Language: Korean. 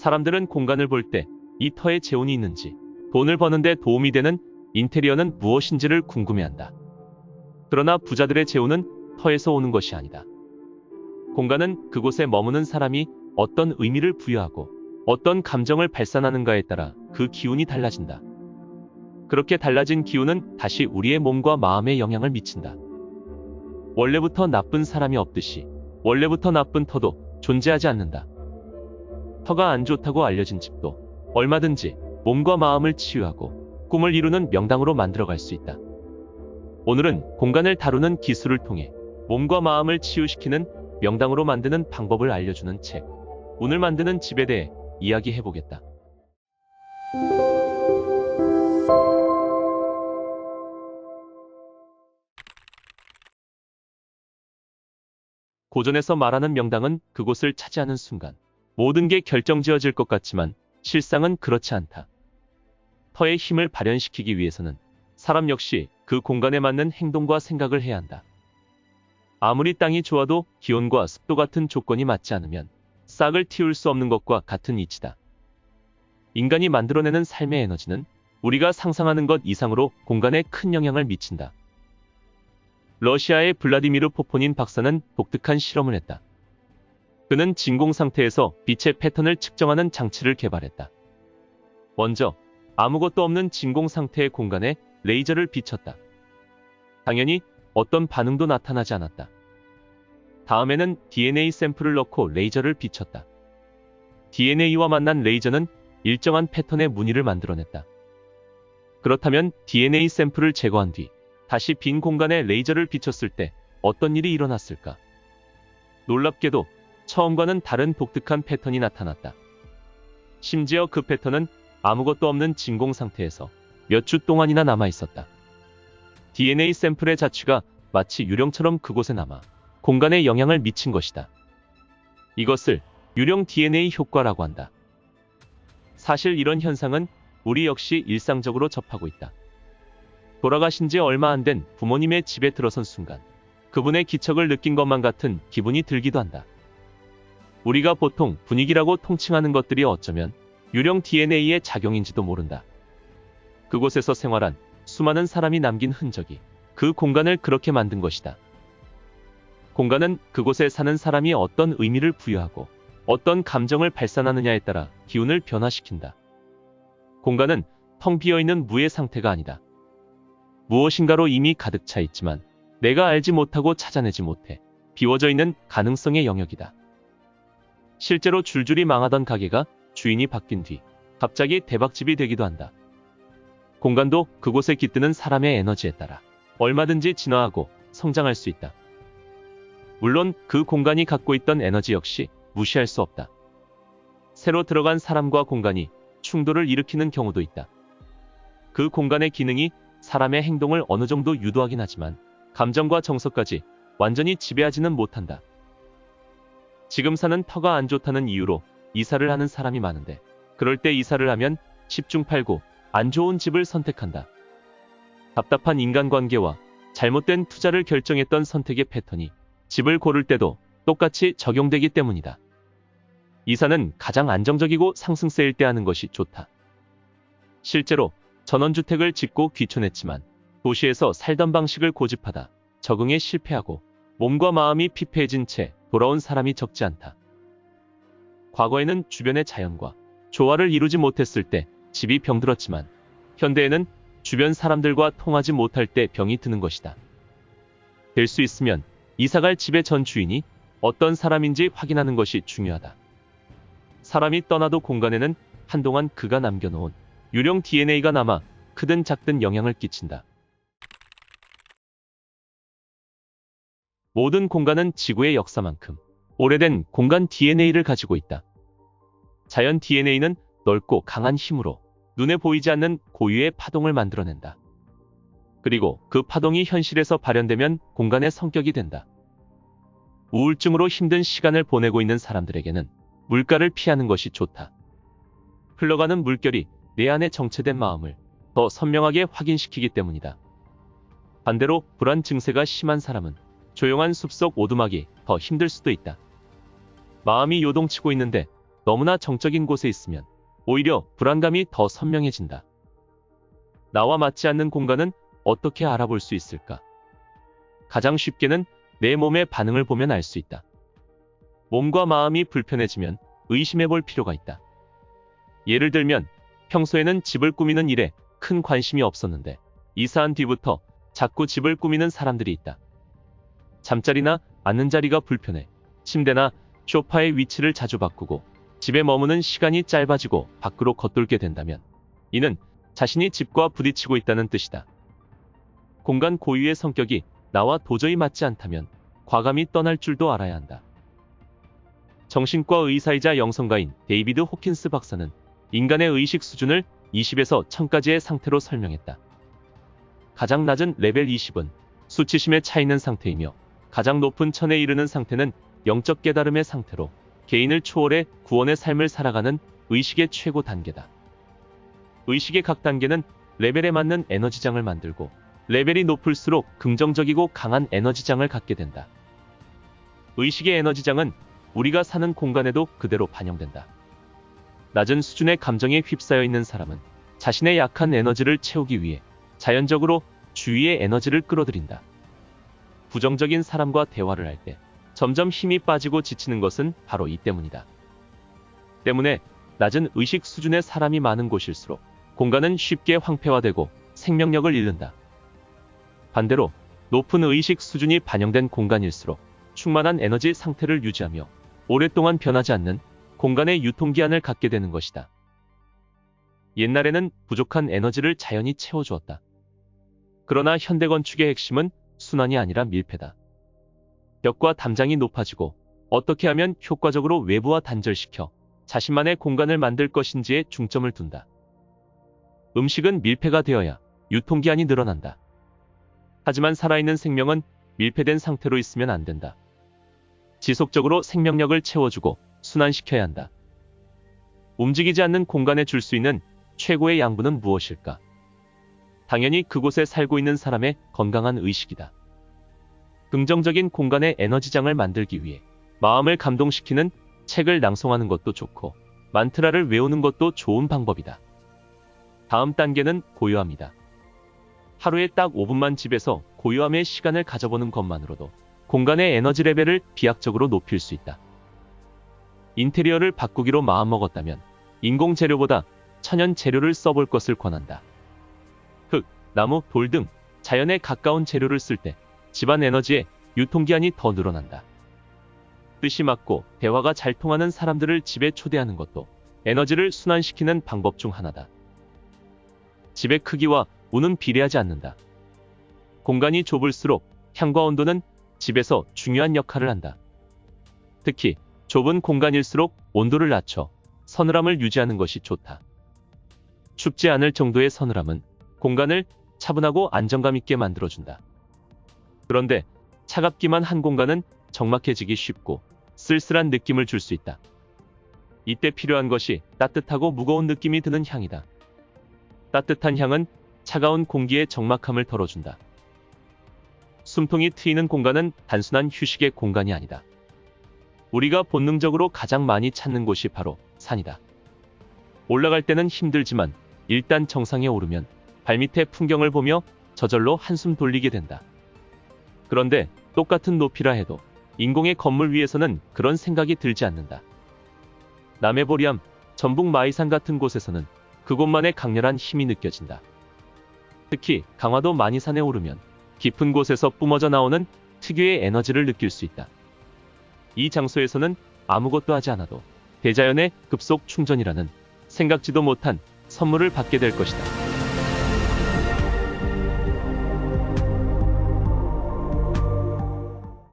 사람들은 공간을 볼 때 이 터에 재운이 있는지, 돈을 버는데 도움이 되는 인테리어는 무엇인지를 궁금해한다. 그러나 부자들의 재운은 터에서 오는 것이 아니다. 공간은 그곳에 머무는 사람이 어떤 의미를 부여하고 어떤 감정을 발산하는가에 따라 그 기운이 달라진다. 그렇게 달라진 기운은 다시 우리의 몸과 마음에 영향을 미친다. 원래부터 나쁜 사람이 없듯이 원래부터 나쁜 터도 존재하지 않는다. 터가 안 좋다고 알려진 집도 얼마든지 몸과 마음을 치유하고 꿈을 이루는 명당으로 만들어갈 수 있다. 오늘은 공간을 다루는 기술을 통해 몸과 마음을 치유시키는 명당으로 만드는 방법을 알려주는 책, 운을 만드는 집에 대해 이야기해보겠다. 고전에서 말하는 명당은 그곳을 차지하는 순간 모든 게 결정지어질 것 같지만 실상은 그렇지 않다. 터의 힘을 발현시키기 위해서는 사람 역시 그 공간에 맞는 행동과 생각을 해야 한다. 아무리 땅이 좋아도 기온과 습도 같은 조건이 맞지 않으면 싹을 틔울 수 없는 것과 같은 이치다. 인간이 만들어내는 삶의 에너지는 우리가 상상하는 것 이상으로 공간에 큰 영향을 미친다. 러시아의 블라디미르 포포닌 박사는 독특한 실험을 했다. 그는 진공 상태에서 빛의 패턴을 측정하는 장치를 개발했다. 먼저 아무것도 없는 진공 상태의 공간에 레이저를 비췄다. 당연히 어떤 반응도 나타나지 않았다. 다음에는 DNA 샘플을 넣고 레이저를 비췄다. DNA와 만난 레이저는 일정한 패턴의 무늬를 만들어냈다. 그렇다면 DNA 샘플을 제거한 뒤 다시 빈 공간에 레이저를 비췄을 때 어떤 일이 일어났을까? 놀랍게도 처음과는 다른 독특한 패턴이 나타났다. 심지어 그 패턴은 아무것도 없는 진공 상태에서 몇 주 동안이나 남아있었다. DNA 샘플의 자취가 마치 유령처럼 그곳에 남아 공간에 영향을 미친 것이다. 이것을 유령 DNA 효과라고 한다. 사실 이런 현상은 우리 역시 일상적으로 접하고 있다. 돌아가신 지 얼마 안 된 부모님의 집에 들어선 순간 그분의 기척을 느낀 것만 같은 기분이 들기도 한다. 우리가 보통 분위기라고 통칭하는 것들이 어쩌면 유령 DNA의 작용인지도 모른다. 그곳에서 생활한 수많은 사람이 남긴 흔적이 그 공간을 그렇게 만든 것이다. 공간은 그곳에 사는 사람이 어떤 의미를 부여하고 어떤 감정을 발산하느냐에 따라 기운을 변화시킨다. 공간은 텅 비어있는 무의 상태가 아니다. 무엇인가로 이미 가득 차 있지만 내가 알지 못하고 찾아내지 못해 비워져 있는 가능성의 영역이다. 실제로 줄줄이 망하던 가게가 주인이 바뀐 뒤 갑자기 대박집이 되기도 한다. 공간도 그곳에 깃드는 사람의 에너지에 따라 얼마든지 진화하고 성장할 수 있다. 물론 그 공간이 갖고 있던 에너지 역시 무시할 수 없다. 새로 들어간 사람과 공간이 충돌을 일으키는 경우도 있다. 그 공간의 기능이 사람의 행동을 어느 정도 유도하긴 하지만 감정과 정서까지 완전히 지배하지는 못한다. 지금 사는 터가 안 좋다는 이유로 이사를 하는 사람이 많은데 그럴 때 이사를 하면 10중 8구 안 좋은 집을 선택한다. 답답한 인간관계와 잘못된 투자를 결정했던 선택의 패턴이 집을 고를 때도 똑같이 적용되기 때문이다. 이사는 가장 안정적이고 상승세일 때 하는 것이 좋다. 실제로 전원주택을 짓고 귀촌했지만 도시에서 살던 방식을 고집하다 적응에 실패하고 몸과 마음이 피폐해진 채 돌아온 사람이 적지 않다. 과거에는 주변의 자연과 조화를 이루지 못했을 때 집이 병들었지만 현대에는 주변 사람들과 통하지 못할 때 병이 드는 것이다. 될 수 있으면 이사갈 집의 전 주인이 어떤 사람인지 확인하는 것이 중요하다. 사람이 떠나도 공간에는 한동안 그가 남겨놓은 유령 DNA가 남아 크든 작든 영향을 끼친다. 모든 공간은 지구의 역사만큼 오래된 공간 DNA를 가지고 있다. 자연 DNA는 넓고 강한 힘으로 눈에 보이지 않는 고유의 파동을 만들어낸다. 그리고 그 파동이 현실에서 발현되면 공간의 성격이 된다. 우울증으로 힘든 시간을 보내고 있는 사람들에게는 물가를 피하는 것이 좋다. 흘러가는 물결이 내 안에 정체된 마음을 더 선명하게 확인시키기 때문이다. 반대로 불안 증세가 심한 사람은 조용한 숲속 오두막이 더 힘들 수도 있다. 마음이 요동치고 있는데 너무나 정적인 곳에 있으면 오히려 불안감이 더 선명해진다. 나와 맞지 않는 공간은 어떻게 알아볼 수 있을까? 가장 쉽게는 내 몸의 반응을 보면 알 수 있다. 몸과 마음이 불편해지면 의심해 볼 필요가 있다. 예를 들면 평소에는 집을 꾸미는 일에 큰 관심이 없었는데 이사한 뒤부터 자꾸 집을 꾸미는 사람들이 있다. 잠자리나 앉는 자리가 불편해 침대나 소파의 위치를 자주 바꾸고 집에 머무는 시간이 짧아지고 밖으로 겉돌게 된다면 이는 자신이 집과 부딪히고 있다는 뜻이다. 공간 고유의 성격이 나와 도저히 맞지 않다면 과감히 떠날 줄도 알아야 한다. 정신과 의사이자 영성가인 데이비드 호킨스 박사는 인간의 의식 수준을 20에서 1000까지의 상태로 설명했다. 가장 낮은 레벨 20은 수치심에 차 있는 상태이며 가장 높은 1000에 이르는 상태는 영적 깨달음의 상태로 개인을 초월해 구원의 삶을 살아가는 의식의 최고 단계다. 의식의 각 단계는 레벨에 맞는 에너지장을 만들고 레벨이 높을수록 긍정적이고 강한 에너지장을 갖게 된다. 의식의 에너지장은 우리가 사는 공간에도 그대로 반영된다. 낮은 수준의 감정에 휩싸여 있는 사람은 자신의 약한 에너지를 채우기 위해 자연적으로 주위의 에너지를 끌어들인다. 부정적인 사람과 대화를 할 때 점점 힘이 빠지고 지치는 것은 바로 이 때문이다. 때문에 낮은 의식 수준의 사람이 많은 곳일수록 공간은 쉽게 황폐화되고 생명력을 잃는다. 반대로 높은 의식 수준이 반영된 공간일수록 충만한 에너지 상태를 유지하며 오랫동안 변하지 않는 공간의 유통기한을 갖게 되는 것이다. 옛날에는 부족한 에너지를 자연이 채워주었다. 그러나 현대건축의 핵심은 순환이 아니라 밀폐다. 벽과 담장이 높아지고 어떻게 하면 효과적으로 외부와 단절시켜 자신만의 공간을 만들 것인지에 중점을 둔다. 음식은 밀폐가 되어야 유통기한이 늘어난다. 하지만 살아있는 생명은 밀폐된 상태로 있으면 안 된다. 지속적으로 생명력을 채워주고 순환시켜야 한다. 움직이지 않는 공간에 줄 수 있는 최고의 양분은 무엇일까? 당연히 그곳에 살고 있는 사람의 건강한 의식이다. 긍정적인 공간의 에너지장을 만들기 위해 마음을 감동시키는 책을 낭송하는 것도 좋고 만트라를 외우는 것도 좋은 방법이다. 다음 단계는 고요함이다. 하루에 딱 5분만 집에서 고요함의 시간을 가져보는 것만으로도 공간의 에너지 레벨을 비약적으로 높일 수 있다. 인테리어를 바꾸기로 마음먹었다면 인공 재료보다 천연 재료를 써볼 것을 권한다. 흙, 나무, 돌 등 자연에 가까운 재료를 쓸 때 집안 에너지의 유통기한이 더 늘어난다. 뜻이 맞고 대화가 잘 통하는 사람들을 집에 초대하는 것도 에너지를 순환시키는 방법 중 하나다. 집의 크기와 운은 비례하지 않는다. 공간이 좁을수록 향과 온도는 집에서 중요한 역할을 한다. 특히 좁은 공간일수록 온도를 낮춰 서늘함을 유지하는 것이 좋다. 춥지 않을 정도의 서늘함은 공간을 차분하고 안정감 있게 만들어준다. 그런데 차갑기만 한 공간은 적막해지기 쉽고 쓸쓸한 느낌을 줄 수 있다. 이때 필요한 것이 따뜻하고 무거운 느낌이 드는 향이다. 따뜻한 향은 차가운 공기의 적막함을 덜어준다. 숨통이 트이는 공간은 단순한 휴식의 공간이 아니다. 우리가 본능적으로 가장 많이 찾는 곳이 바로 산이다. 올라갈 때는 힘들지만 일단 정상에 오르면 발밑의 풍경을 보며 저절로 한숨 돌리게 된다. 그런데 똑같은 높이라 해도 인공의 건물 위에서는 그런 생각이 들지 않는다. 남해보리암, 전북 마이산 같은 곳에서는 그곳만의 강렬한 힘이 느껴진다. 특히 강화도 마니산에 오르면 깊은 곳에서 뿜어져 나오는 특유의 에너지를 느낄 수 있다. 이 장소에서는 아무것도 하지 않아도 대자연의 급속 충전이라는 생각지도 못한 선물을 받게 될 것이다.